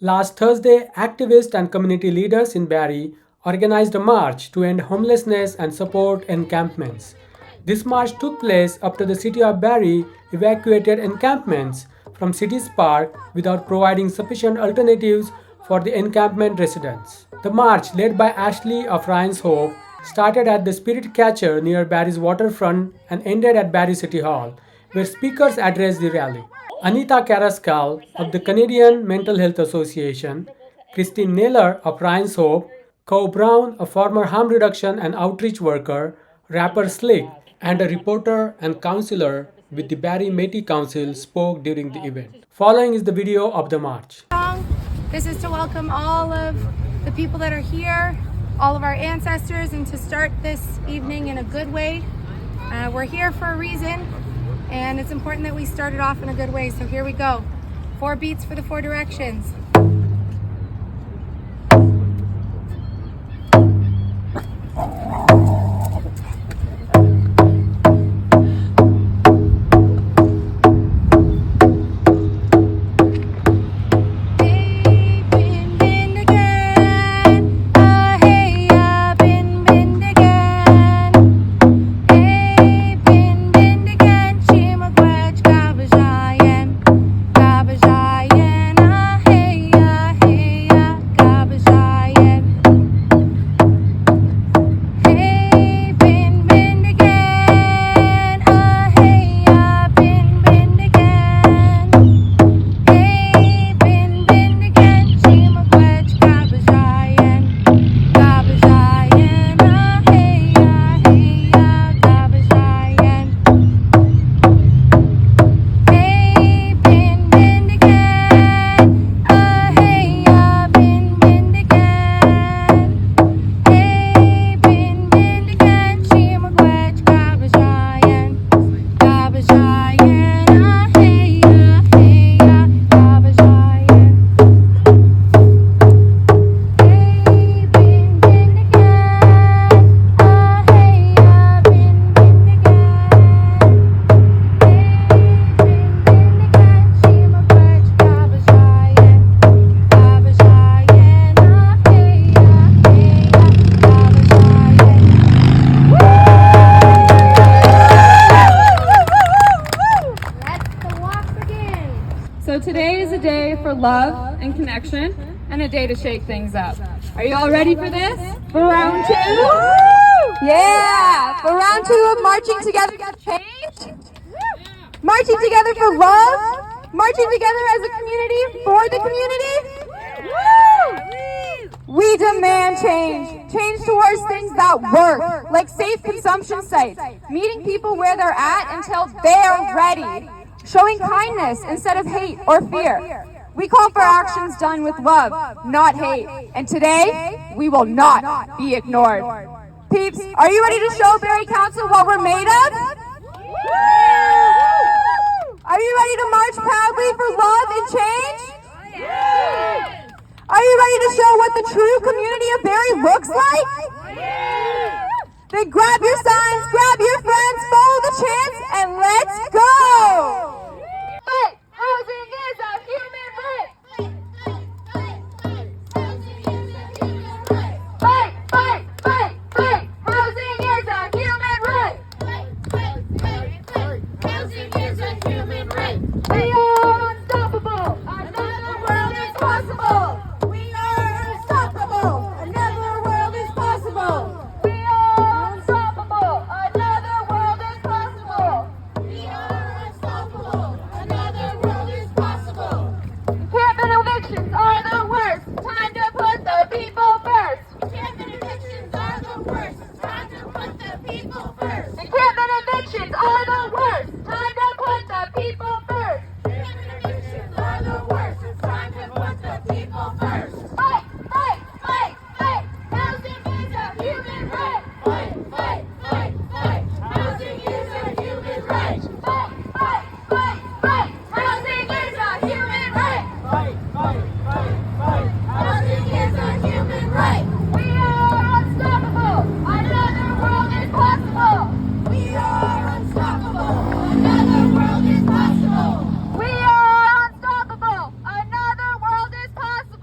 Last Thursday, activists and community leaders in Barrie organized a march to end homelessness and support encampments. This march took place after the City of Barrie evacuated encampments from City's park without providing sufficient alternatives for the encampment residents. The march, led by Ashley of Ryan's Hope, started at the Spirit Catcher near Barrie's waterfront and ended at Barrie City Hall, where speakers addressed the rally. Anisa Carrascal of the Canadian Mental Health Association, Christine Nayler of Ryan's Hope, Cove Brown, a former harm reduction and outreach worker, rapper Slick, and a reporter and councillor with the Barrie Métis Council spoke during the event. Following is the video of the march. This is to welcome all of the people that are here, all of our ancestors, and to start this evening in a good way. We're here for a reason, and it's important that we start it off in a good way. So here we go. 4 beats for the 4 directions. So today is a day for love and connection and a day to shake things up. Are you all ready for this? For round 2? Yeah! For round 2 of marching together for change, marching together for love, marching together as a community for the community. We demand change. Change towards things that work, like safe consumption sites, meeting people where they're at until they're ready, showing kindness instead of hate or fear. We call for actions done with love, not hate. And today, we will not be ignored. Peeps, are you ready to show Barrie Council what we're made of? Are you ready to march proudly for love and change? Are you ready to show what the true community of Barrie looks like? Then grab your signs, grab your friends, follow the chants, and let's go! But housing is a human right! Fight, fight, fight, fight! Housing is a human right! Housing is a human right! We are unstoppable! Another world is possible! We are unstoppable! Another world is possible! We are unstoppable! Another world is possible! We are unstoppable! Another world is possible! Encampment evictions are the worst! Time to put the people first! Encampment evictions are the worst! Time to put the people first! Encampment evictions are the worst! Time to put the people first! Encampment evictions are the worst! It's time to put the people first! Fight! Fight! Fight! Fight! Housing is a human right! Fight! Fight! Fight! Fight! Housing is a human right! Fight! Fight! Fight! Fight! Housing is a human right! Fight! Fight! Fight! Fight! Housing is a human right! We are unstoppable! Another world is possible! We are unstoppable! Another world is possible! We are unstoppable! Another world is possible!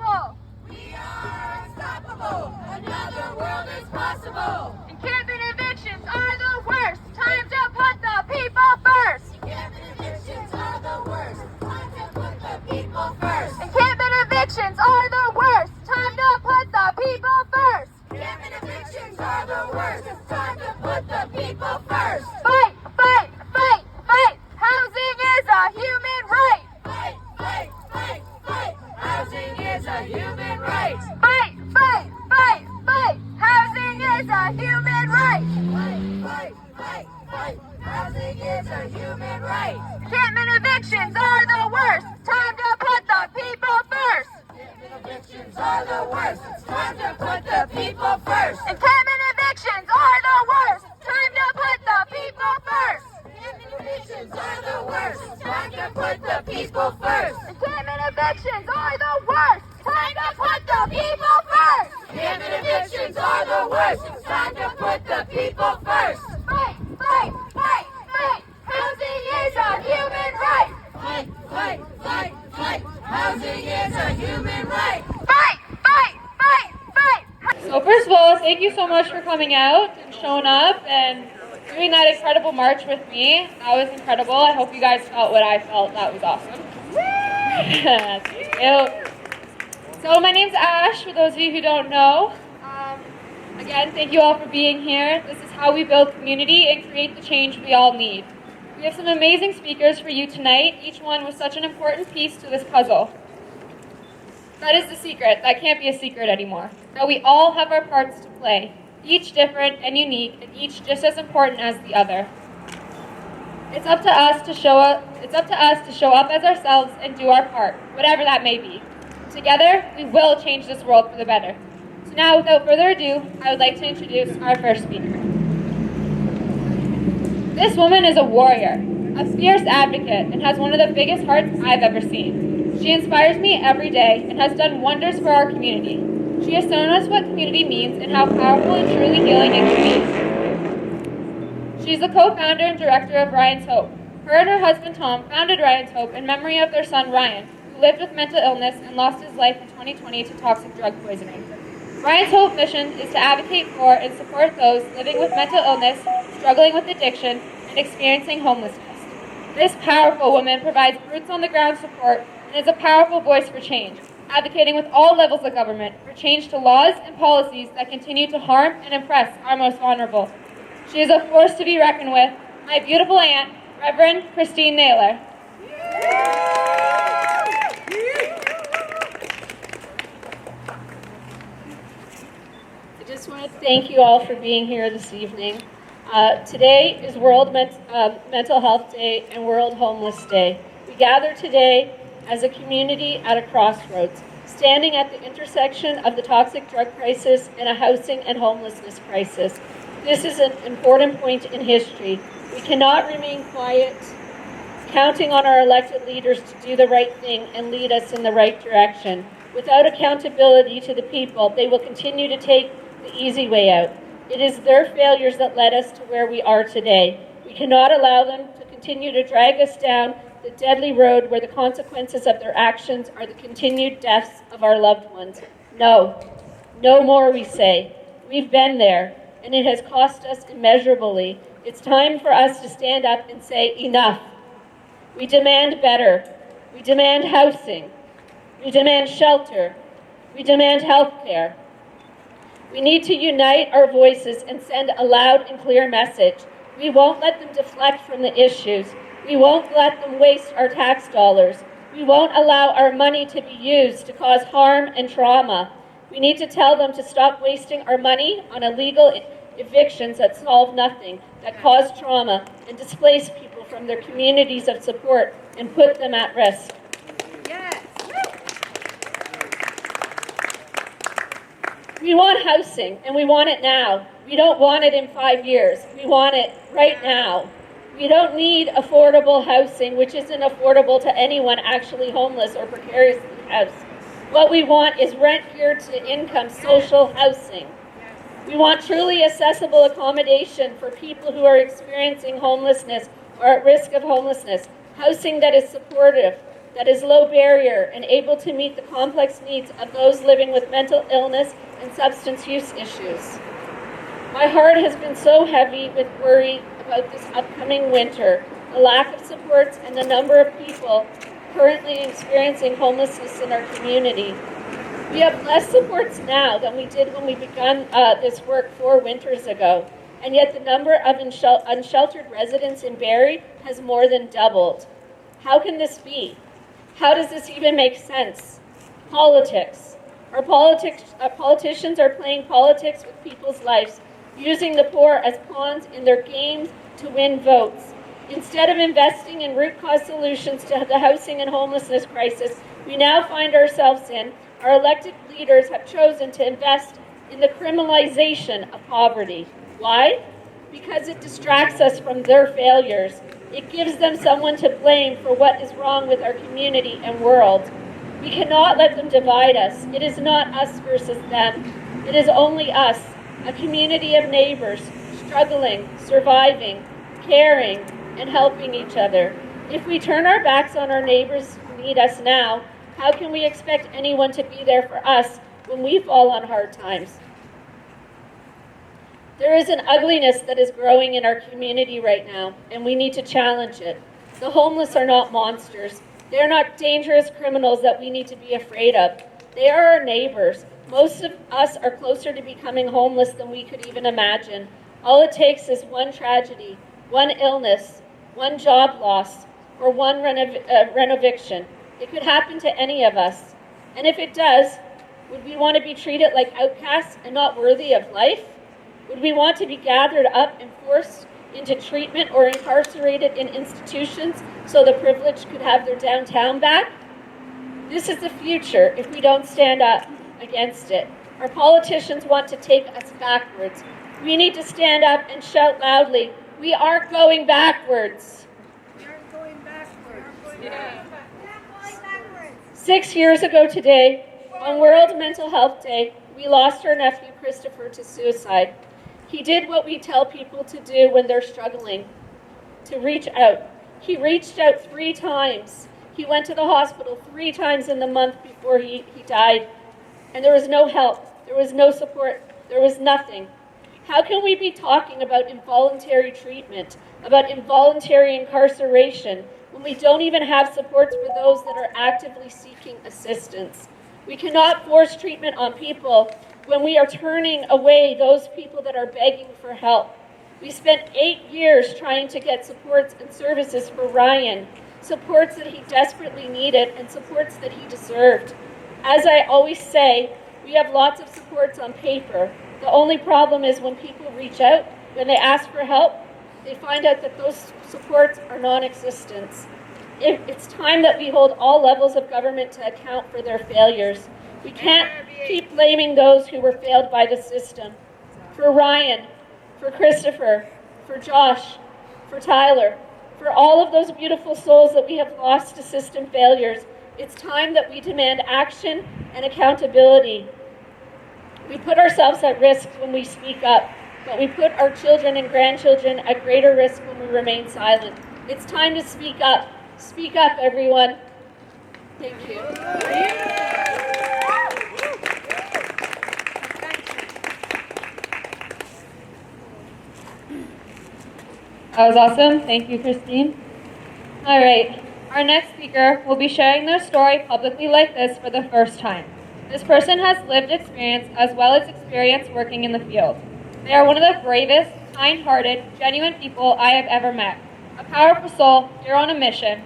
evictions are the worst. Time to put the people first. Encampment evictions are the worst. It's time to put the people first. Fight, fight, fight, fight. Housing is a human right. Fight, fight, fight, fight. Housing is a human right. Fight, fight, fight, fight. Housing is a human right. Fight, fight, fight, fight. Housing is a human right. Encampment evictions are the worst. Time to put the people first. Encampment evictions are the worst. It's time to put the people first. Encampment evictions are the worst. Time to put the people first. Encampment evictions are the worst. It's time to put the people first. Encampment evictions are the worst. Time to put the people first. Encampment evictions are the worst. It's time to put the people first. Fight, fight, fight, fight. Housing is a human right. Fight, fight, fight, fight. Housing is a human right. Fight, fight, fight, fight. So first of all, thank you so much for coming out and showing up and doing that incredible march with me. That was incredible. I hope you guys felt what I felt. That was awesome. Thank you. So my name's Ash, for those of you who don't know. Again, thank you all for being here. This is how we build community and create the change we all need. We have some amazing speakers for you tonight, each one with such an important piece to this puzzle. That is the secret. That can't be a secret anymore. That we all have our parts to play, each different and unique, and each just as important as the other. It's up to us to show up as ourselves and do our part, whatever that may be. Together, we will change this world for the better. So now, without further ado, I would like to introduce our first speaker. This woman is a warrior, a fierce advocate, and has one of the biggest hearts I've ever seen. She inspires me every day and has done wonders for our community. She has shown us what community means and how powerful and truly healing it can be. She's the co-founder and director of Ryan's Hope. Her and her husband Tom founded Ryan's Hope in memory of their son Ryan, who lived with mental illness and lost his life in 2020 to toxic drug poisoning. Ryan's Hope mission is to advocate for and support those living with mental illness, struggling with addiction, and experiencing homelessness. This powerful woman provides boots-on-the-ground support and is a powerful voice for change, advocating with all levels of government for change to laws and policies that continue to harm and oppress our most vulnerable. She is a force to be reckoned with, my beautiful aunt, Reverend Christine Nayler. I just want to thank you all for being here this evening. Today is World Mental Health Day and World Homeless Day. We gather today as a community at a crossroads, standing at the intersection of the toxic drug crisis and a housing and homelessness crisis. This is an important point in history. We cannot remain quiet, counting on our elected leaders to do the right thing and lead us in the right direction. Without accountability to the people, they will continue to take the easy way out. It is their failures that led us to where we are today. We cannot allow them to continue to drag us down the deadly road where the consequences of their actions are the continued deaths of our loved ones. No. No more, we say. We've been there, and it has cost us immeasurably. It's time for us to stand up and say, enough. We demand better. We demand housing. We demand shelter. We demand health care. We need to unite our voices and send a loud and clear message. We won't let them deflect from the issues. We won't let them waste our tax dollars. We won't allow our money to be used to cause harm and trauma. We need to tell them to stop wasting our money on illegal evictions that solve nothing, that cause trauma, and displace people from their communities of support and put them at risk. We want housing, and we want it now. We don't want it in 5 years. We want it right now. We don't need affordable housing, which isn't affordable to anyone actually homeless or precariously housed. What we want is rent-here-to-income social housing. We want truly accessible accommodation for people who are experiencing homelessness or at risk of homelessness, housing that is supportive, that is low barrier and able to meet the complex needs of those living with mental illness and substance use issues. My heart has been so heavy with worry about this upcoming winter, the lack of supports and the number of people currently experiencing homelessness in our community. We have less supports now than we did when we began this work 4 winters ago, and yet the number of unsheltered residents in Barrie has more than doubled. How can this be? How does this even make sense? Politics. Our politicians are playing politics with people's lives, using the poor as pawns in their games to win votes. Instead of investing in root cause solutions to the housing and homelessness crisis we now find ourselves in, our elected leaders have chosen to invest in the criminalization of poverty. Why? Because it distracts us from their failures. It gives them someone to blame for what is wrong with our community and world. We cannot let them divide us. It is not us versus them. It is only us, a community of neighbors, struggling, surviving, caring, and helping each other. If we turn our backs on our neighbors who need us now, how can we expect anyone to be there for us when we fall on hard times? There is an ugliness that is growing in our community right now, and we need to challenge it. The homeless are not monsters. They are not dangerous criminals that we need to be afraid of. They are our neighbors. Most of us are closer to becoming homeless than we could even imagine. All it takes is one tragedy, one illness, one job loss, or one eviction. It could happen to any of us. And if it does, would we want to be treated like outcasts and not worthy of life? Would we want to be gathered up and forced into treatment or incarcerated in institutions so the privileged could have their downtown back? This is the future if we don't stand up against it. Our politicians want to take us backwards. We need to stand up and shout loudly, we aren't going backwards. We aren't going backwards. Yeah. 6 years ago today, on World Mental Health Day, we lost our nephew Christopher to suicide. He did what we tell people to do when they're struggling, to reach out. He reached out 3 times. He went to the hospital 3 times in the month before he died. And there was no help. There was no support. There was nothing. How can we be talking about involuntary treatment, about involuntary incarceration, when we don't even have supports for those that are actively seeking assistance? We cannot force treatment on people when we are turning away those people that are begging for help. We spent 8 years trying to get supports and services for Ryan, supports that he desperately needed and supports that he deserved. As I always say, we have lots of supports on paper. The only problem is when people reach out, when they ask for help, they find out that those supports are non-existent. It's time that we hold all levels of government to account for their failures. We can't keep blaming those who were failed by the system. For Ryan, for Christopher, for Josh, for Tyler, for all of those beautiful souls that we have lost to system failures, it's time that we demand action and accountability. We put ourselves at risk when we speak up, but we put our children and grandchildren at greater risk when we remain silent. It's time to speak up. Speak up, everyone. Thank you. That was awesome. Thank you, Christine. All right. Our next speaker will be sharing their story publicly like this for the first time. This person has lived experience as well as experience working in the field. They are one of the bravest, kind-hearted, genuine people I have ever met. A powerful soul, here on a mission.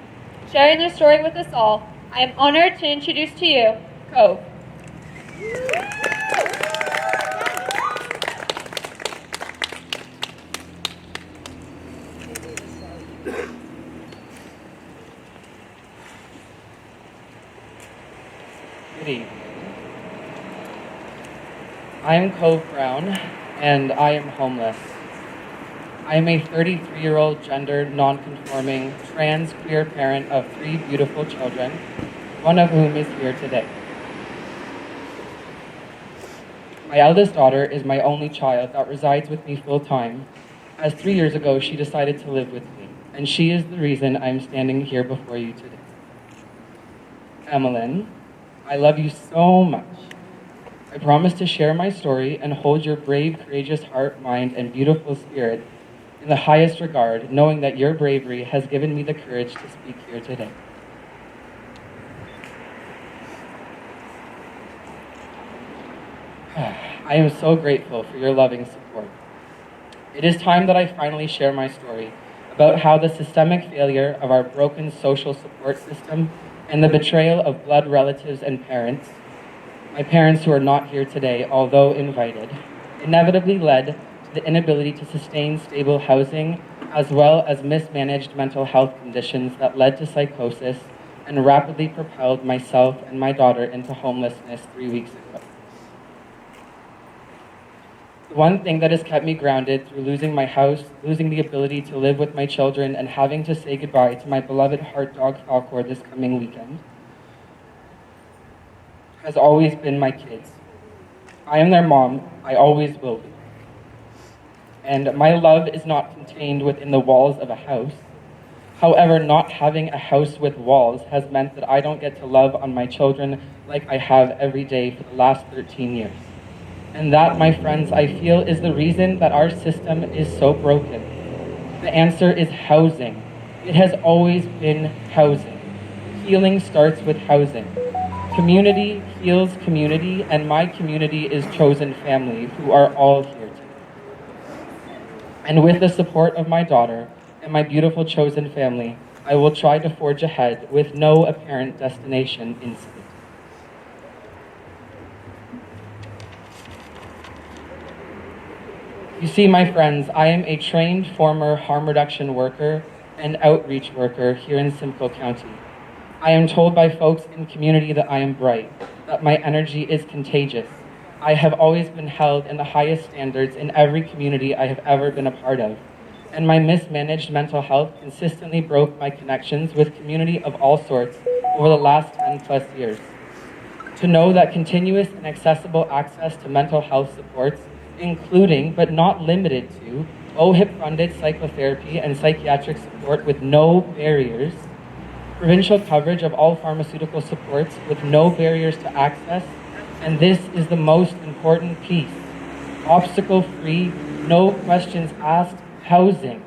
Sharing their story with us all, I am honored to introduce to you, Cove. Good evening. I am Cove Brown, and I am homeless. I am a 33-year-old gender non-conforming trans queer parent of 3 beautiful children, one of whom is here today. My eldest daughter is my only child that resides with me full-time, as 3 years ago she decided to live with me, and she is the reason I'm standing here before you today. Emmeline, I love you so much. I promise to share my story and hold your brave, courageous heart, mind, and beautiful spirit in the highest regard, knowing that your bravery has given me the courage to speak here today. I am so grateful for your loving support. It is time that I finally share my story about how the systemic failure of our broken social support system and the betrayal of blood relatives and parents, my parents who are not here today, although invited, inevitably led to the inability to sustain stable housing, as well as mismanaged mental health conditions that led to psychosis and rapidly propelled myself and my daughter into homelessness 3 weeks ago. The one thing that has kept me grounded through losing my house, losing the ability to live with my children, and having to say goodbye to my beloved heart dog Falcor this coming weekend has always been my kids. I am their mom, I always will be. And my love is not contained within the walls of a house. However, not having a house with walls has meant that I don't get to love on my children like I have every day for the last 13 years. And that, my friends, I feel is the reason that our system is so broken. The answer is housing. It has always been housing. Healing starts with housing. Community heals community, and my community is chosen family, who are all here today. And with the support of my daughter and my beautiful chosen family, I will try to forge ahead with no apparent destination in sight. You see, my friends, I am a trained former harm reduction worker and outreach worker here in Simcoe County. I am told by folks in community that I am bright, that my energy is contagious. I have always been held in the highest standards in every community I have ever been a part of, and my mismanaged mental health consistently broke my connections with community of all sorts over the last 10 plus years. To know that continuous and accessible access to mental health supports, including but not limited to OHIP-funded psychotherapy and psychiatric support with no barriers, provincial coverage of all pharmaceutical supports with no barriers to access, and this is the most important piece, obstacle-free, no questions asked housing.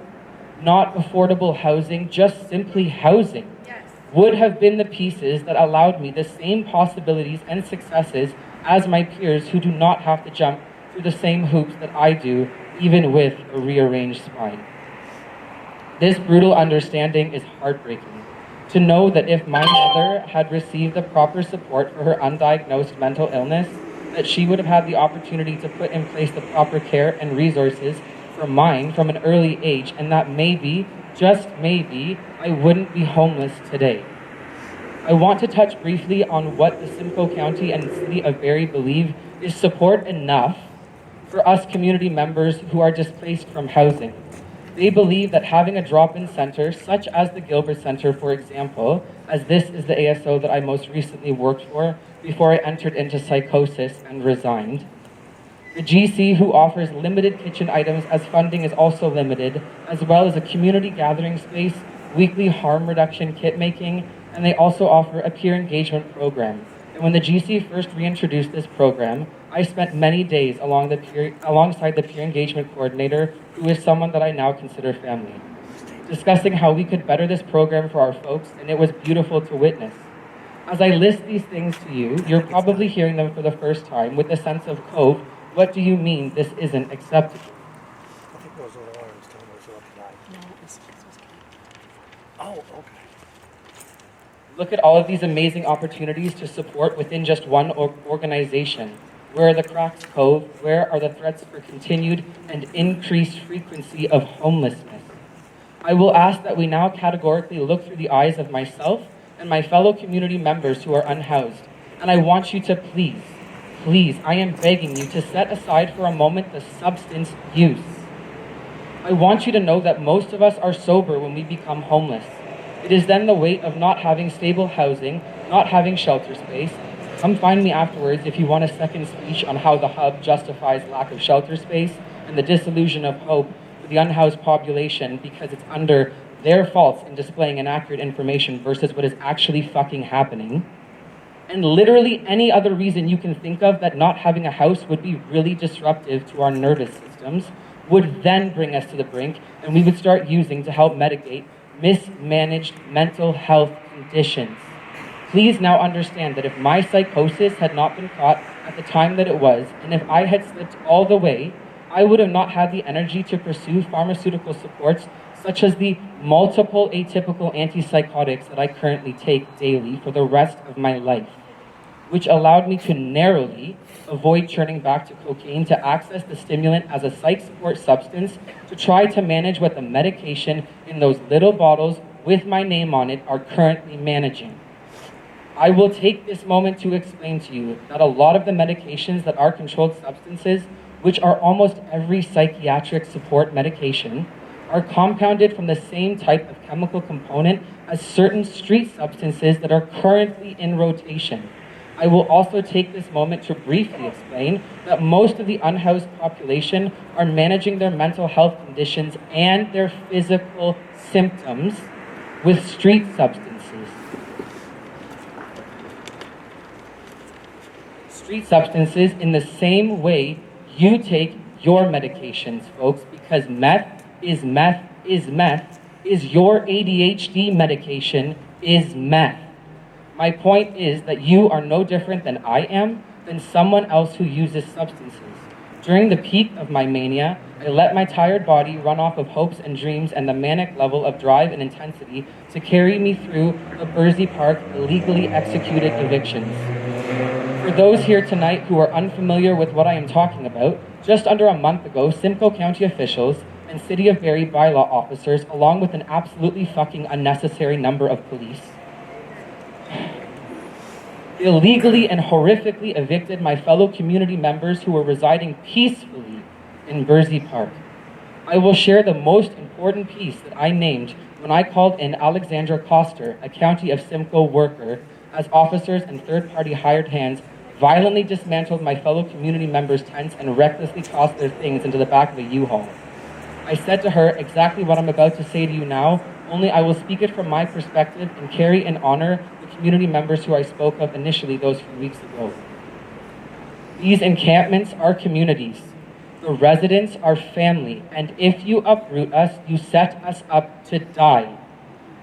Not affordable housing, just simply housing. Yes. Would have been the pieces that allowed me the same possibilities and successes as my peers who do not have to jump through the same hoops that I do, even with a rearranged spine. This brutal understanding is heartbreaking. To know that if my mother had received the proper support for her undiagnosed mental illness, that she would have had the opportunity to put in place the proper care and resources for mine from an early age, and that maybe, just maybe, I wouldn't be homeless today. I want to touch briefly on what the Simcoe County and City of Barrie believe is support enough for us community members who are displaced from housing. They believe that having a drop-in center, such as the Gilbert Center, for example, as this is the ASO that I most recently worked for before I entered into psychosis and resigned. The GC, who offers limited kitchen items as funding is also limited, as well as a community gathering space, weekly harm reduction kit making, and they also offer a peer engagement program. And when the GC first reintroduced this program, I spent many days alongside the peer engagement coordinator, who is someone that I now consider family, discussing how we could better this program for our folks, and it was beautiful to witness. As I list these things to you, you're probably hearing them for the first time with the sense of, Cove, what do you mean this isn't acceptable? I think those are the ones telling us what to die. No, this was Oh, okay. Look at all of these amazing opportunities to support within just one organization. Where are the cracks, Cove? Where are the threats for continued and increased frequency of homelessness? I will ask that we now categorically look through the eyes of myself and my fellow community members who are unhoused. And I want you to please, I am begging you to set aside for a moment the substance use. I want you to know that most of us are sober when we become homeless. It is then the weight of not having stable housing, not having shelter space. Come find me afterwards if you want a second speech on how the hub justifies lack of shelter space and the disillusion of hope for the unhoused population because it's under their faults in displaying inaccurate information versus what is actually fucking happening. And literally any other reason you can think of that not having a house would be really disruptive to our nervous systems would then bring us to the brink, and we would start using to help mitigate mismanaged mental health conditions. Please now understand that if my psychosis had not been caught at the time that it was, and if I had slipped all the way, I would have not had the energy to pursue pharmaceutical supports such as the multiple atypical antipsychotics that I currently take daily for the rest of my life, which allowed me to narrowly avoid turning back to cocaine to access the stimulant as a psych support substance to try to manage what the medication in those little bottles with my name on it are currently managing. I will take this moment to explain to you that a lot of the medications that are controlled substances, which are almost every psychiatric support medication, are compounded from the same type of chemical component as certain street substances that are currently in rotation. I will also take this moment to briefly explain that most of the unhoused population are managing their mental health conditions and their physical symptoms with street substances. Street substances in the same way you take your medications, folks, because meth is meth is meth is your ADHD medication is meth. My point is that you are no different than I am, than someone else who uses substances. During the peak of my mania, I let my tired body run off of hopes and dreams and the manic level of drive and intensity to carry me through the Barrie Park illegally executed evictions. For those here tonight who are unfamiliar with what I am talking about, just under a month ago, Simcoe County officials and City of Barrie bylaw officers, along with an absolutely fucking unnecessary number of police, illegally and horrifically evicted my fellow community members who were residing peacefully in Barrie Park. I will share the most important piece that I named when I called in Alexandra Coster, a County of Simcoe worker, as officers and third-party hired hands violently dismantled my fellow community members' tents and recklessly tossed their things into the back of a U-Haul. I said to her exactly what I'm about to say to you now, only I will speak it from my perspective and carry and honor the community members who I spoke of initially those few weeks ago. These encampments are communities. The residents are family, and if you uproot us, you set us up to die.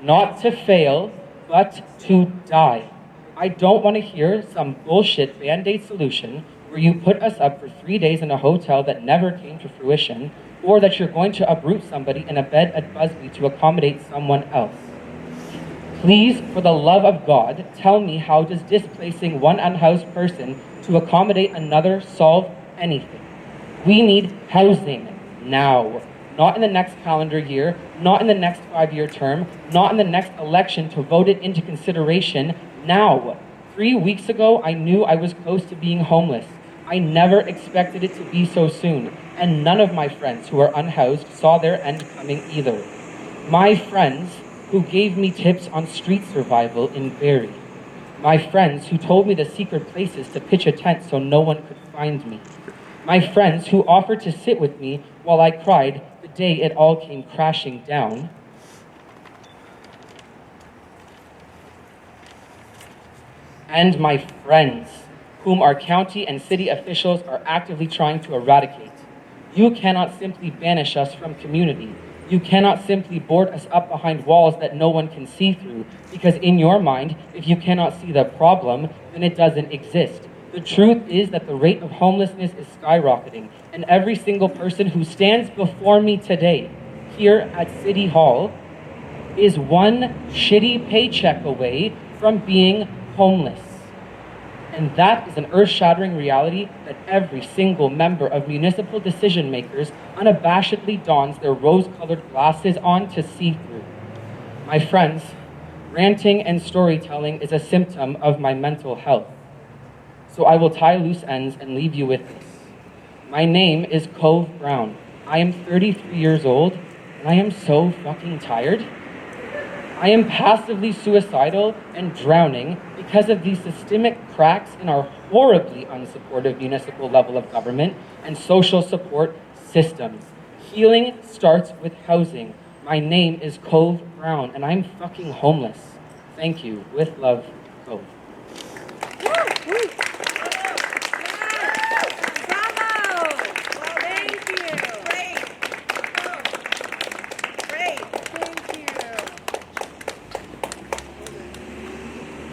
Not to fail, but to die. I don't want to hear some bullshit Band-Aid solution where you put us up for 3 days in a hotel that never came to fruition, or that you're going to uproot somebody in a bed at Busby to accommodate someone else. Please, for the love of God, tell me, how does displacing one unhoused person to accommodate another solve anything? We need housing now. Not in the next calendar year, not in the next 5-year term, not in the next election to vote it into consideration. Now. 3 weeks ago, I knew I was close to being homeless. I never expected it to be so soon, and none of my friends who are unhoused saw their end coming either. My friends who gave me tips on street survival in Barrie. My friends who told me the secret places to pitch a tent so no one could find me. My friends who offered to sit with me while I cried the day it all came crashing down. And my friends, whom our county and city officials are actively trying to eradicate. You cannot simply banish us from community. You cannot simply board us up behind walls that no one can see through, because in your mind, if you cannot see the problem, then it doesn't exist. The truth is that the rate of homelessness is skyrocketing, and every single person who stands before me today, here at City Hall, is one shitty paycheck away from being homeless. And that is an earth-shattering reality that every single member of municipal decision makers unabashedly dons their rose-colored glasses on to see through. My friends, ranting and storytelling is a symptom of my mental health. So I will tie loose ends and leave you with this. My name is Cove Brown. I am 33 years old, and I am so fucking tired. I am passively suicidal and drowning because of these systemic cracks in our horribly unsupportive municipal level of government and social support systems. Healing starts with housing. My name is Cove Brown, and I'm fucking homeless. Thank you. With love, Cove.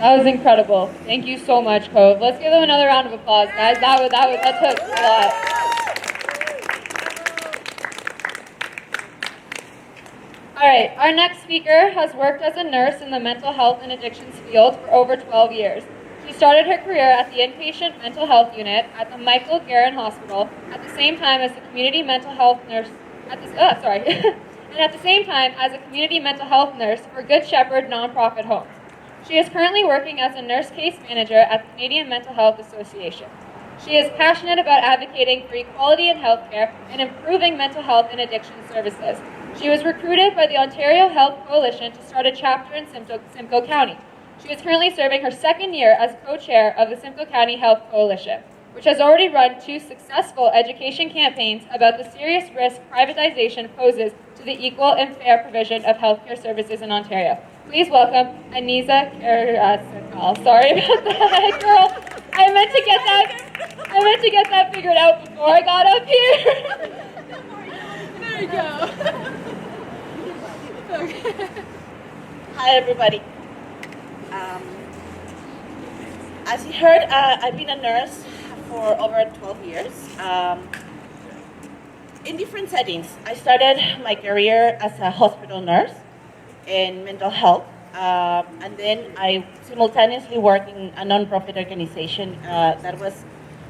That was incredible. Thank you so much, Cove. Let's give them another round of applause, guys. That took a lot. All right, our next speaker has worked as a nurse in the mental health and addictions field for over 12 years. She started her career at the inpatient mental health unit at the Michael Garron Hospital at the same time as the community mental health nurse and at the same time as a community mental health nurse for Good Shepherd nonprofit homes. She is currently working as a nurse case manager at the Canadian Mental Health Association. She is passionate about advocating for equality in healthcare and improving mental health and addiction services. She was recruited by the Ontario Health Coalition to start a chapter in Simcoe County. She is currently serving her second year as co-chair of the Simcoe County Health Coalition, which has already run 2 successful education campaigns about the serious risk privatization poses to the equal and fair provision of healthcare services in Ontario. Please welcome Anisa Carrascal. Sorry about that, girl. I meant to get that figured out before I got up here. There you go. Okay. Hi, everybody. As you heard, I've been a nurse for over 12 years in different settings. I started my career as a hospital nurse in mental health, and then I simultaneously worked in a non-profit organization that was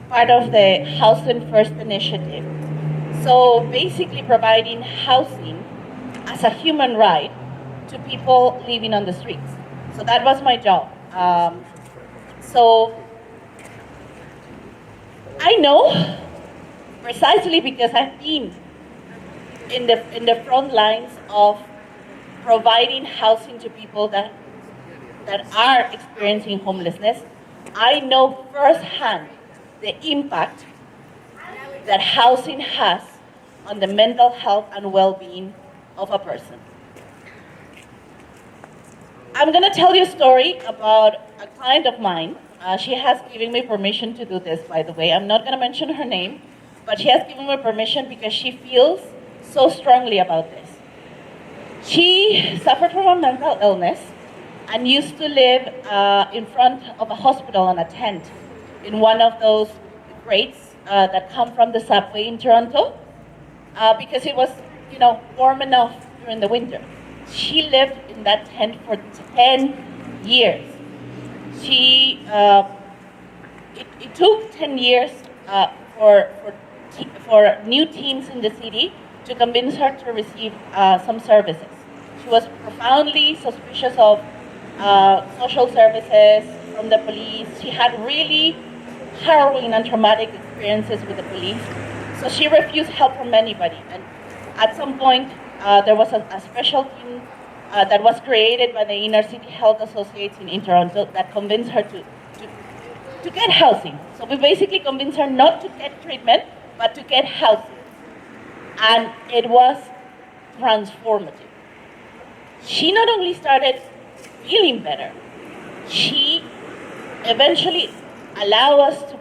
part of the Housing First initiative. So basically providing housing as a human right to people living on the streets. So that was my job. So I know precisely because I've been in the front lines of providing housing to people that are experiencing homelessness. I know firsthand the impact that housing has on the mental health and well-being of a person. I'm going to tell you a story about a client of mine. She has given me permission to do this, by the way. I'm not going to mention her name, but she has given me permission because she feels so strongly about this. She suffered from a mental illness and used to live in front of a hospital on a tent in one of those grates that come from the subway in Toronto because it was, warm enough during the winter. She lived in that tent for 10 years. It took 10 years for new teams in the city to convince her to receive some services. She was profoundly suspicious of social services from the police. She had really harrowing and traumatic experiences with the police. So she refused help from anybody. And at some point, there was a special team that was created by the Inner City Health Associates in Toronto that convinced her to get housing. So we basically convinced her not to get treatment, but to get housing. And it was transformative. She not only started feeling better, she eventually allowed us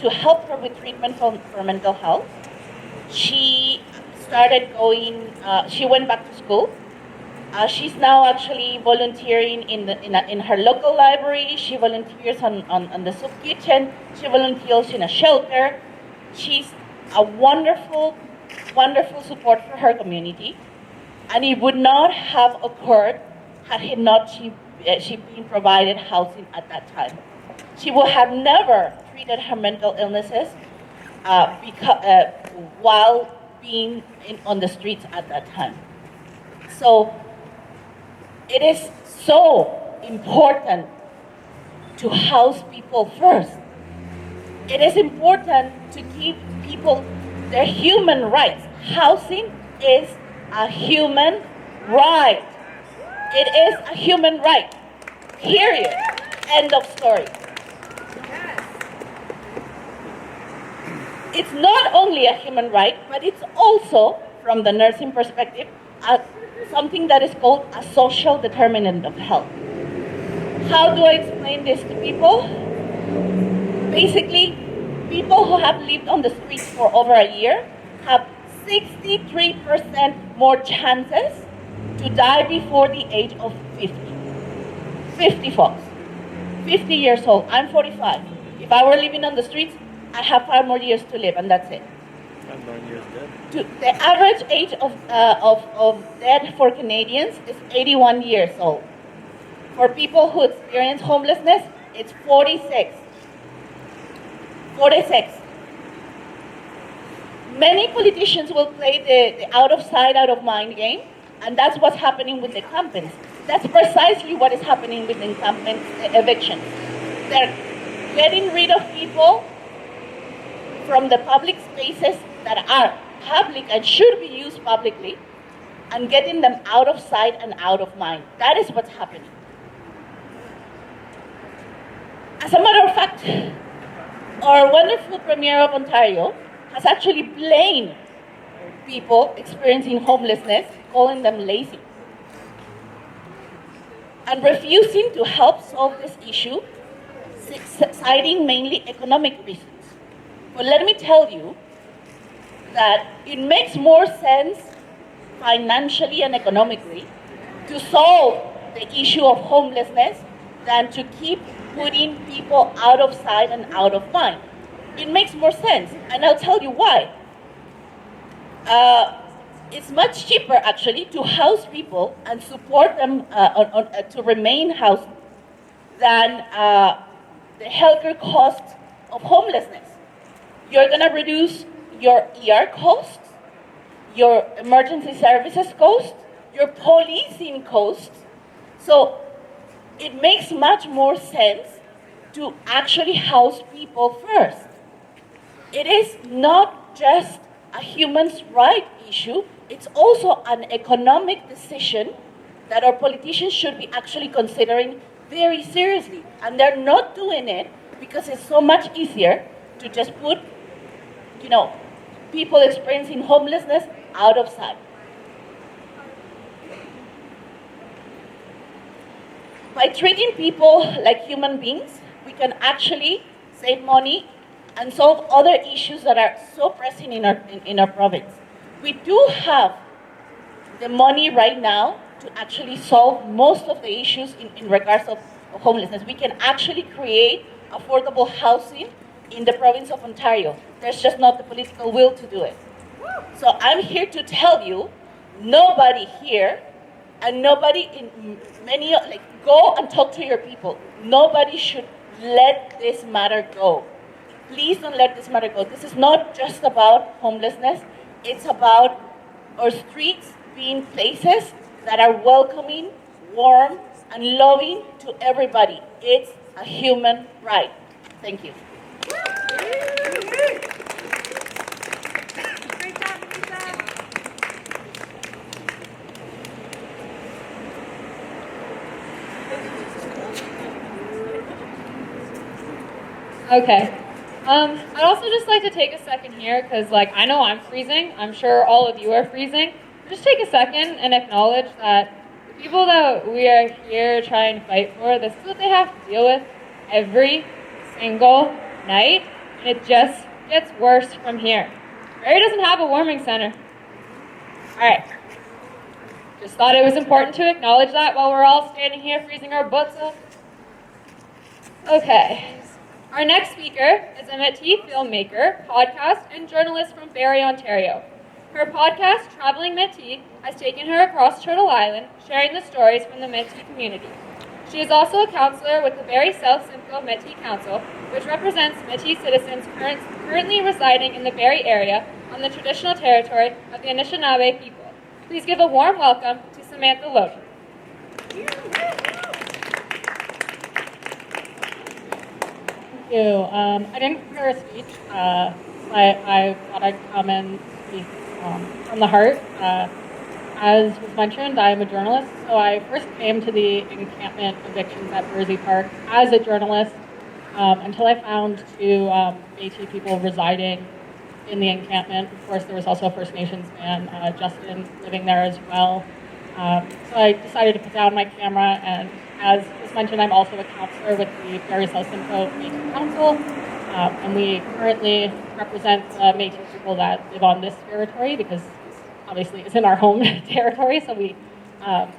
to help her with treatment for mental health. She started going, she went back to school. She's now actually volunteering in her local library. She volunteers on the soup kitchen. She volunteers in a shelter. She's a wonderful, wonderful support for her community. And it would not have occurred had she been provided housing at that time. She would have never treated her mental illnesses while being on the streets at that time. So it is so important to house people first. It is important to give people their human rights. Housing is a human right. It is a human right. Period. End of story. It's not only a human right, but it's also, from the nursing perspective, something that is called a social determinant of health. How do I explain this to people? Basically, people who have lived on the streets for over a year have 63% more chances to die before the age of 50. 50 folks. 50 years old. I'm 45. If I were living on the streets, I have 5 more years to live, and that's it. 5 more years dead. The average age of death for Canadians is 81 years old. For people who experience homelessness, it's 46. 46. Many politicians will play the out of sight, out of mind game, and that's what's happening with the encampments. That's precisely what is happening with the encampment evictions. They're getting rid of people from the public spaces that are public and should be used publicly, and getting them out of sight and out of mind. That is what's happening. As a matter of fact, our wonderful Premier of Ontario has actually blamed people experiencing homelessness, calling them lazy, and refusing to help solve this issue, citing mainly economic reasons. But let me tell you that it makes more sense financially and economically to solve the issue of homelessness than to keep putting people out of sight and out of mind. It makes more sense, and I'll tell you why. It's much cheaper, actually, to house people and support them to remain housed than the healthcare cost of homelessness. You're going to reduce your ER costs, your emergency services costs, your policing costs. So it makes much more sense to actually house people first. It is not just a human rights issue, it's also an economic decision that our politicians should be actually considering very seriously. And they're not doing it because it's so much easier to just put, people experiencing homelessness out of sight. By treating people like human beings, we can actually save money and solve other issues that are so pressing in our province. We do have the money right now to actually solve most of the issues in regards of homelessness. We can actually create affordable housing in the province of Ontario. There's just not the political will to do it. So I'm here to tell you, nobody here, and nobody in many, go and talk to your people. Nobody should let this matter go. Please don't let this matter go. This is not just about homelessness. It's about our streets being places that are welcoming, warm, and loving to everybody. It's a human right. Thank you. Okay. I'd also just like to take a second here because, I know I'm freezing. I'm sure all of you are freezing. Just take a second and acknowledge that the people that we are here trying to fight for, this is what they have to deal with every single night, and it just gets worse from here. Barrie doesn't have a warming center. All right. Just thought it was important to acknowledge that while we're all standing here freezing our butts off. Okay. Our next speaker is a Métis filmmaker, podcast, and journalist from Barrie, Ontario. Her podcast, Traveling Métis, has taken her across Turtle Island, sharing the stories from the Métis community. She is also a councillor with the Barrie South Simcoe Métis Council, which represents Métis citizens currently residing in the Barrie area on the traditional territory of the Anishinaabe people. Please give a warm welcome to Samantha Loden. Thank you. I didn't prepare a speech. I thought I'd come and speak from the heart. As was mentioned, I am a journalist, so I first came to the encampment evictions at Bursey Park as a journalist until I found two Métis people residing in the encampment. Of course, there was also a First Nations man, Justin, living there as well. So I decided to put down my camera, and as was mentioned, I'm also a councillor with the Barrie South Simcoe Métis Council, and we currently represent the Métis people that live on this territory because obviously it's in our home territory, so we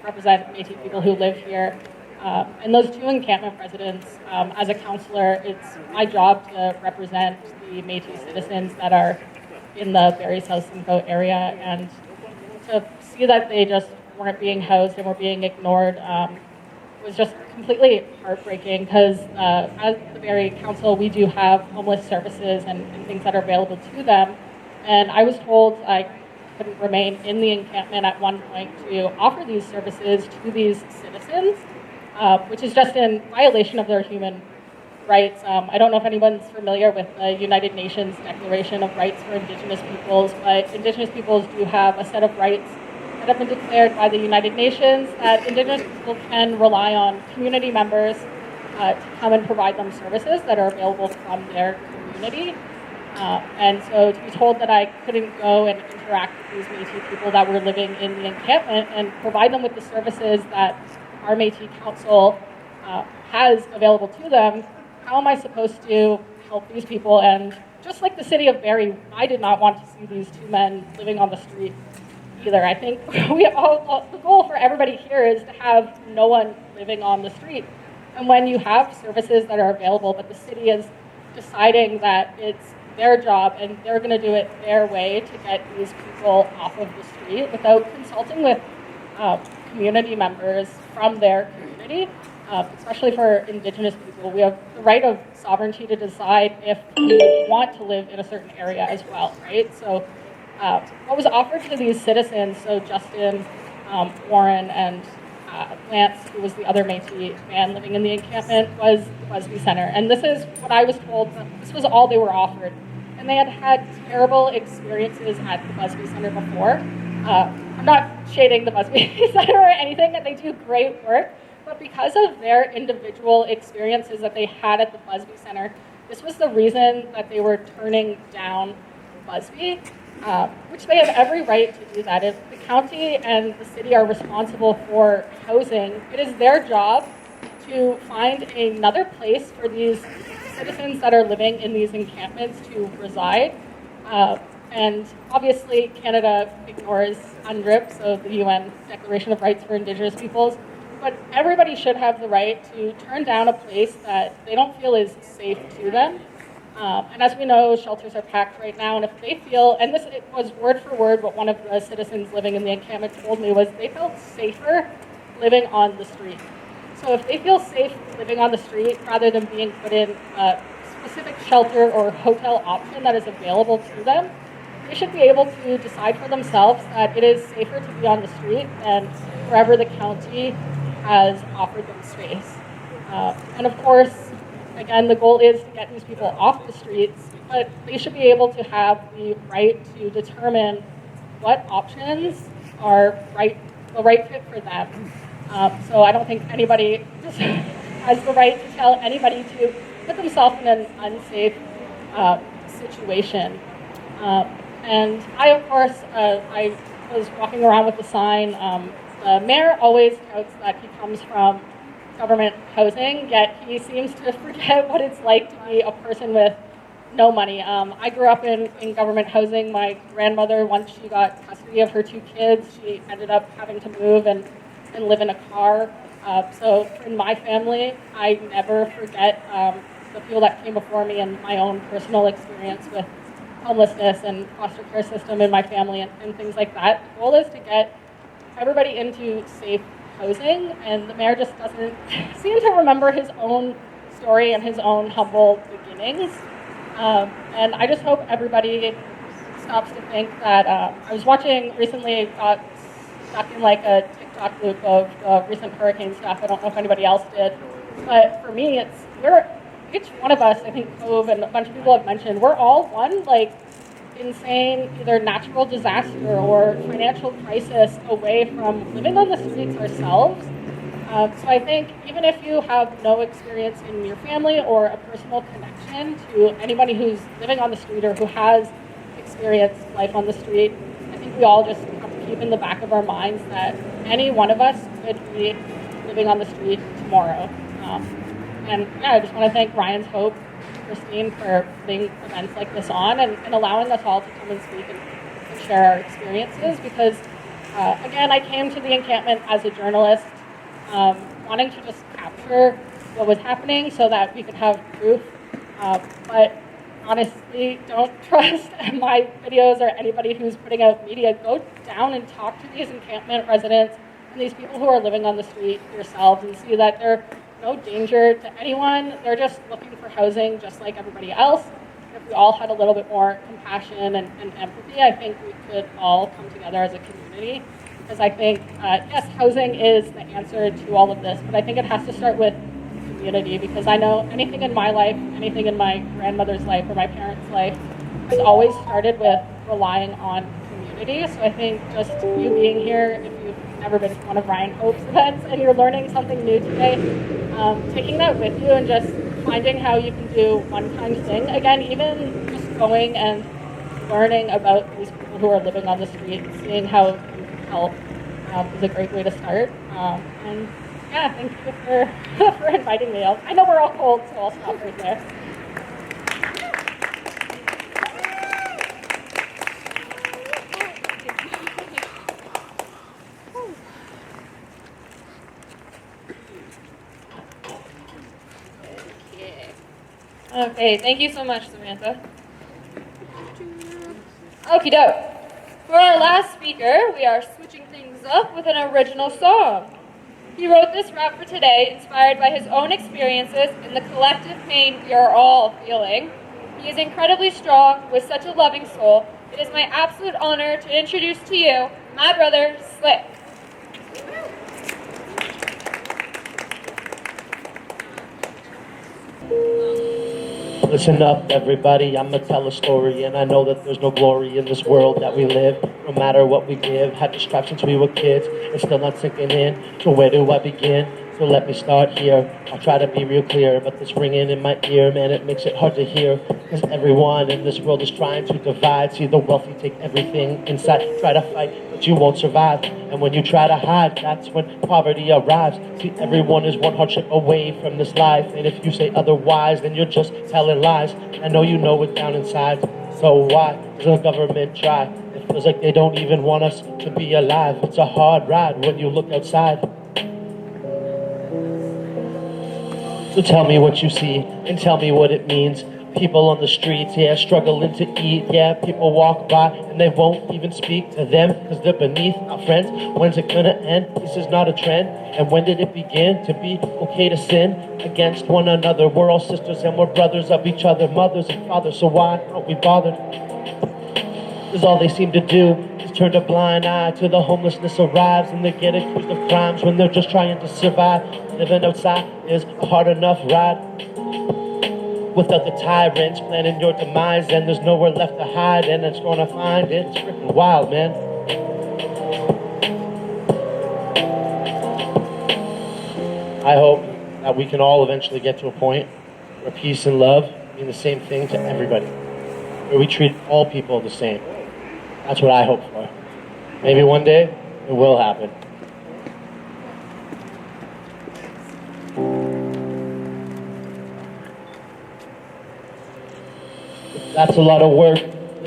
represent Métis people who live here. And those two encampment residents, as a councillor, it's my job to represent the Métis citizens that are in the Barrie South Simcoe area, and to see that they just weren't being housed and were being ignored was just completely heartbreaking, because as the Barrie Council, we do have homeless services and things that are available to them. And I was told I couldn't remain in the encampment at one point to offer these services to these citizens, which is just in violation of their human rights. I don't know if anyone's familiar with the United Nations Declaration of Rights for Indigenous Peoples, but Indigenous peoples do have a set of rights that have been declared by the United Nations that Indigenous people can rely on community members to come and provide them services that are available from their community. And so to be told that I couldn't go and interact with these Métis people that were living in the encampment and provide them with the services that our Métis Council has available to them, how am I supposed to help these people? And just like the City of Barrie, I did not want to see these two men living on the street either. I think the goal for everybody here is to have no one living on the street. And when you have services that are available, but the city is deciding that it's their job and they're going to do it their way to get these people off of the street without consulting with community members from their community, especially for Indigenous people, we have the right of sovereignty to decide if we want to live in a certain area as well, right? So what was offered to these citizens, so Justin, Warren, and Lance, who was the other Métis man living in the encampment, was the Busby Centre. And this is what I was told, this was all they were offered. And they had had terrible experiences at the Busby Centre before. I'm not shading the Busby Centre or anything, and they do great work, but because of their individual experiences that they had at the Busby Centre, this was the reason that they were turning down Busby. Which they have every right to do that. If the county and the city are responsible for housing, it is their job to find another place for these citizens that are living in these encampments to reside. And obviously Canada ignores UNDRIP, so the UN Declaration of Rights for Indigenous Peoples, but everybody should have the right to turn down a place that they don't feel is safe to them. And as we know, shelters are packed right now, and if they feel, and this it was word for word what one of the citizens living in the encampment told me, was they felt safer living on the street. So if they feel safe living on the street rather than being put in a specific shelter or hotel option that is available to them, they should be able to decide for themselves that it is safer to be on the street than wherever the county has offered them space. And of course, again, the goal is to get these people off the streets, but they should be able to have the right to determine what options are the right fit for them. So I don't think anybody just has the right to tell anybody to put themselves in an unsafe situation. And I, of course, I was walking around with the sign. The mayor always touts that he comes from government housing, yet he seems to forget what it's like to be a person with no money. I grew up in government housing. My grandmother, once she got custody of her two kids, she ended up having to move and live in a car. So in my family, I never forget the people that came before me and my own personal experience with homelessness and foster care system in my family and things like that. The goal is to get everybody into safe housing, and the mayor just doesn't seem to remember his own story and his own humble beginnings. And I just hope everybody stops to think that I was watching recently, got stuck in like a TikTok loop of recent hurricane stuff. I don't know if anybody else did, but for me, each one of us, I think Cove and a bunch of people have mentioned, we're all one like insane either natural disaster or financial crisis away from living on the streets ourselves. So I think even if you have no experience in your family or a personal connection to anybody who's living on the street or who has experienced life on the street, I think we all just have to keep in the back of our minds that any one of us could be living on the street tomorrow. And yeah, I just want to thank Ryan's Hope, Christine, for putting events like this on and allowing us all to come and speak and share our experiences, because again, I came to the encampment as a journalist, wanting to just capture what was happening so that we could have proof. But honestly, don't trust my videos or anybody who's putting out media. Go down and talk to these encampment residents and these people who are living on the street yourselves and see that they're no danger to anyone. They're just looking for housing just like everybody else. If we all had a little bit more compassion and empathy, I think we could all come together as a community. Because I think, yes, housing is the answer to all of this, but I think it has to start with community, because I know anything in my life, anything in my grandmother's life or my parents' life has always started with relying on community. So I think just you being here, if you've never been to one of Ryan Hope's events and you're learning something new today, taking that with you and just finding how you can do one kind thing. Again, even just going and learning about these people who are living on the street, seeing how you can help is a great way to start. And yeah, thank you for inviting me. I know we're all cold, so I'll stop right there. Okay, thank you so much, Samantha. Okie doke. For our last speaker, we are switching things up with an original song. He wrote this rap for today, inspired by his own experiences and the collective pain we are all feeling. He is incredibly strong with such a loving soul. It is my absolute honor to introduce to you my brother, Slick. Listen up, everybody, I'ma tell a story, and I know that there's no glory in this world that we live. No matter what we give, had distractions since we were kids, it's still not sinking in. So where do I begin? So let me start here. I'll try to be real clear, but this ringing in my ear, man, it makes it hard to hear. Cause everyone in this world is trying to divide. See the wealthy take everything inside, try to fight, but you won't survive. And when you try to hide, that's when poverty arrives. See, everyone is one hardship away from this life, and if you say otherwise, then you're just telling lies. I know you know it down inside, so why does the government try? It feels like they don't even want us to be alive. It's a hard ride when you look outside. So tell me what you see, and tell me what it means. People on the streets, yeah, struggling to eat. Yeah, people walk by and they won't even speak to them because they're beneath our friends. When's it gonna end? This is not a trend. And when did it begin to be okay to sin against one another? We're all sisters and we're brothers of each other, mothers and fathers, so why aren't we bothered? Because all they seem to do is turn a blind eye to the homelessness arrives, and they get accused of crimes when they're just trying to survive. Living outside is a hard enough ride without the tyrants planning your demise, and there's nowhere left to hide, and it's gonna find it. It's freaking wild, man. I hope that we can all eventually get to a point where peace and love mean the same thing to everybody, where we treat all people the same. That's what I hope for. Maybe one day it will happen. That's a lot of work.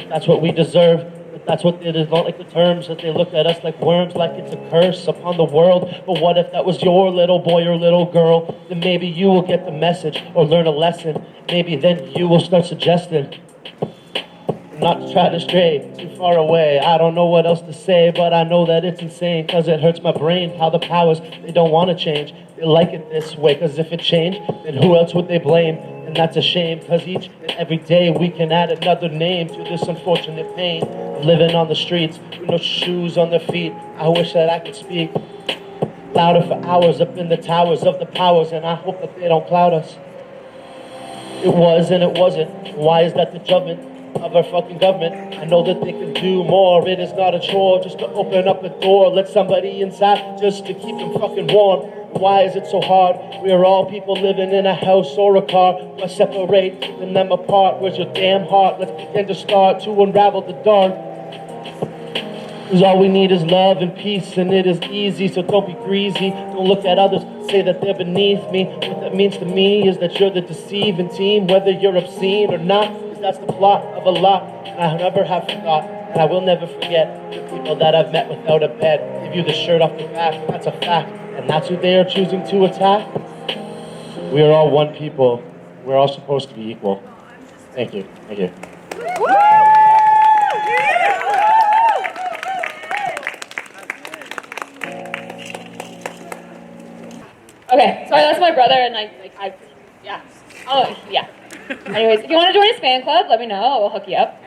That's what we deserve. That's what it is, not like the terms that they look at us like worms, like it's a curse upon the world. But what if that was your little boy or little girl? Then maybe you will get the message or learn a lesson. Maybe then you will start suggesting not to try to stray too far away. I don't know what else to say, but I know that it's insane, cause it hurts my brain how the powers, they don't want to change. They like it this way, cause if it changed, then who else would they blame? And that's a shame, cause each and every day we can add another name to this unfortunate pain of living on the streets with no shoes on their feet. I wish that I could speak louder for hours up in the towers of the powers, and I hope that they don't cloud us. It was and it wasn't. Why is that the judgment of our fucking government? I know that they can do more. It is not a chore just to open up a door, let somebody inside just to keep them fucking warm. Why is it so hard? We are all people living in a house or a car. Why separate them apart? Where's your damn heart? Let's begin to start to unravel the dark. Cause all we need is love and peace, and it is easy, so don't be greasy. Don't look at others, say that they're beneath me. What that means to me is that you're the deceiving team, whether you're obscene or not, cause that's the plot of a lot. And I never have forgot, and I will never forget the people that I've met without a bed. Give you the shirt off the back, that's a fact. and that's who they are choosing to attack, we are all one people. We're all supposed to be equal. Thank you. Thank you. Okay, sorry, that's my brother, and yeah. Oh, yeah. Anyways, if you want to join his fan club, let me know. We'll hook you up.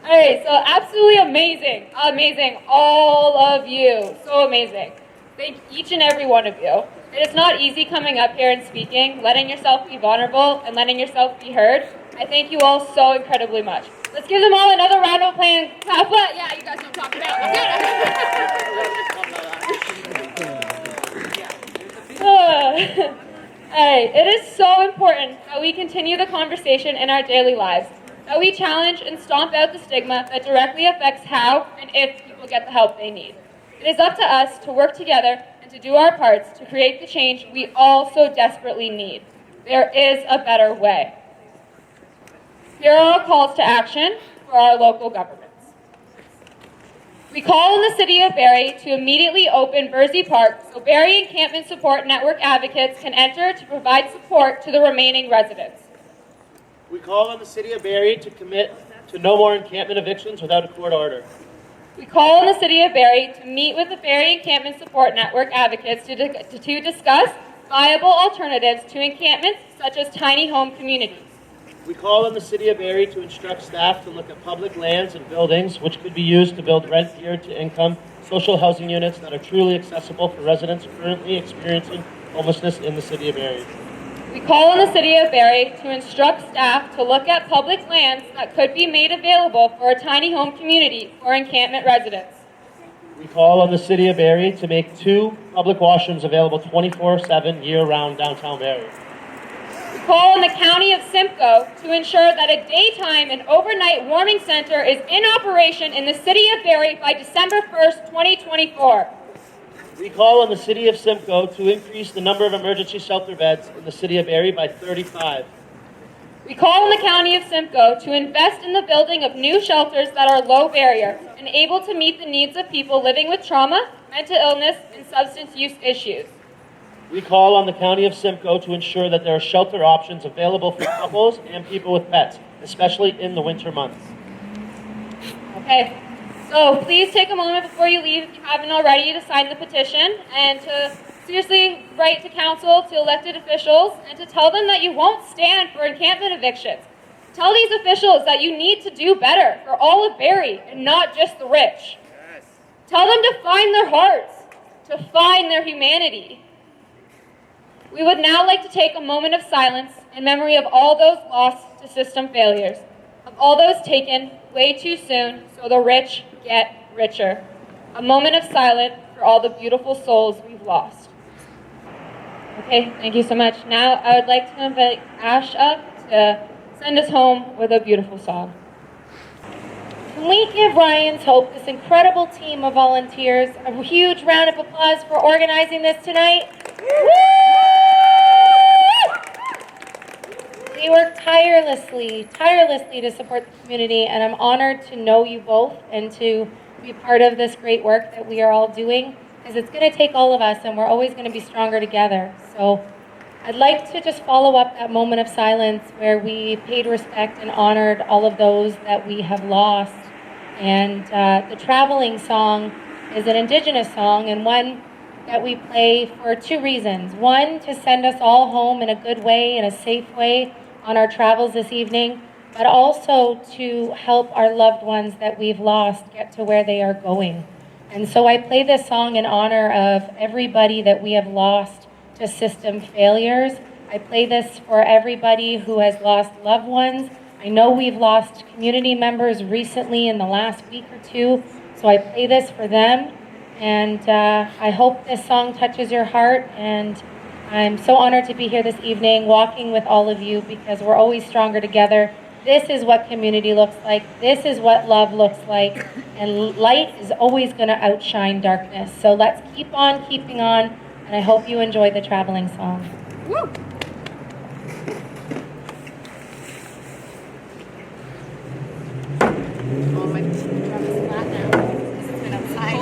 All right, so absolutely amazing. Amazing. All of you. So amazing. Thank each and every one of you. It is not easy coming up here and speaking, letting yourself be vulnerable, and letting yourself be heard. I thank you all so incredibly much. Let's give them all another round of applause. Yeah, you guys know what I'm talking about. Alright, it is so important that we continue the conversation in our daily lives, that we challenge and stomp out the stigma that directly affects how and if people get the help they need. It is up to us to work together and to do our parts to create the change we all so desperately need. There is a better way. Here are our calls to action for our local governments. We call on the City of Barrie to immediately open Bursey Park so Barrie Encampment Support Network advocates can enter to provide support to the remaining residents. We call on the City of Barrie to commit to no more encampment evictions without a court order. We call on the City of Barrie to meet with the Barrie Encampment Support Network advocates to discuss viable alternatives to encampments such as tiny home communities. We call on the City of Barrie to instruct staff to look at public lands and buildings which could be used to build rent-geared-to-income social housing units that are truly accessible for residents currently experiencing homelessness in the City of Barrie. We call on the City of Barrie to instruct staff to look at public lands that could be made available for a tiny home community for encampment residents. We call on the City of Barrie to make 2 public washrooms available 24/7 year-round downtown Barrie. We call on the County of Simcoe to ensure that a daytime and overnight warming center is in operation in the City of Barrie by December 1st, 2024. We call on the City of Simcoe to increase the number of emergency shelter beds in the City of Barrie by 35. We call on the County of Simcoe to invest in the building of new shelters that are low barrier and able to meet the needs of people living with trauma, mental illness, and substance use issues. We call on the County of Simcoe to ensure that there are shelter options available for couples and people with pets, especially in the winter months. Okay, so please take a moment before you leave, if you haven't already, to sign the petition and to seriously write to council, to elected officials, and to tell them that you won't stand for encampment evictions. Tell these officials that you need to do better for all of Barrie and not just the rich. Yes. Tell them to find their hearts, to find their humanity. We would now like to take a moment of silence in memory of all those lost to system failures, of all those taken way too soon so the rich get richer. A moment of silence for all the beautiful souls we've lost. Okay, thank you so much. Now I would like to invite Ash up to send us home with a beautiful song. Can we give Ryan's Hope, this incredible team of volunteers, a huge round of applause for organizing this tonight? They work tirelessly to support the community, and I'm honored to know you both and to be part of this great work that we are all doing, because it's going to take all of us, and we're always going to be stronger together. So I'd like to just follow up that moment of silence where we paid respect and honored all of those that we have lost. And the traveling song is an Indigenous song, and one that we play for 2 reasons. One, to send us all home in a good way, in a safe way on our travels this evening, but also to help our loved ones that we've lost get to where they are going. And so I play this song in honor of everybody that we have lost to system failures. I play this for everybody who has lost loved ones. I know we've lost community members recently in the last week or 2, so I play this for them. And I hope this song touches your heart, and I'm so honored to be here this evening walking with all of you, because we're always stronger together. This is what community looks like. This is what love looks like. And light is always going to outshine darkness. So let's keep on keeping on, and I hope you enjoy the traveling song. Woo! Oh, my drum is flat now because it's been outside.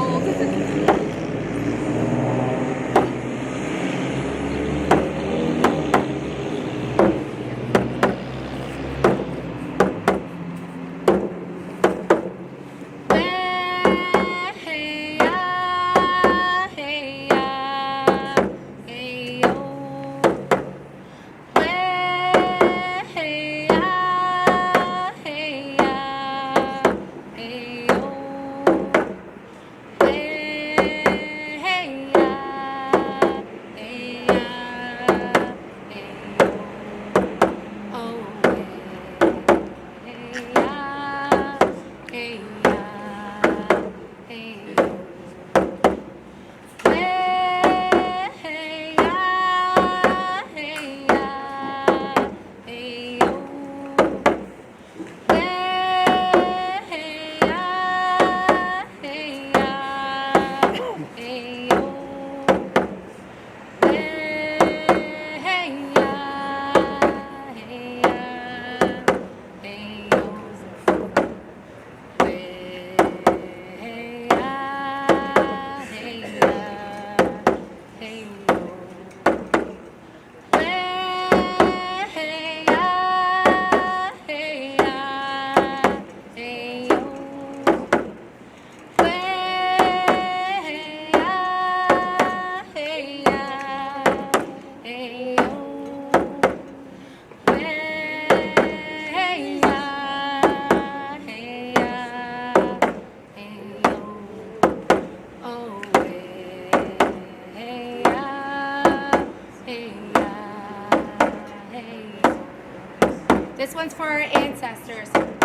councillors.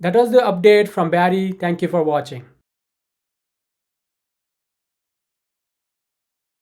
That was the update from Barrie. Thank you for watching.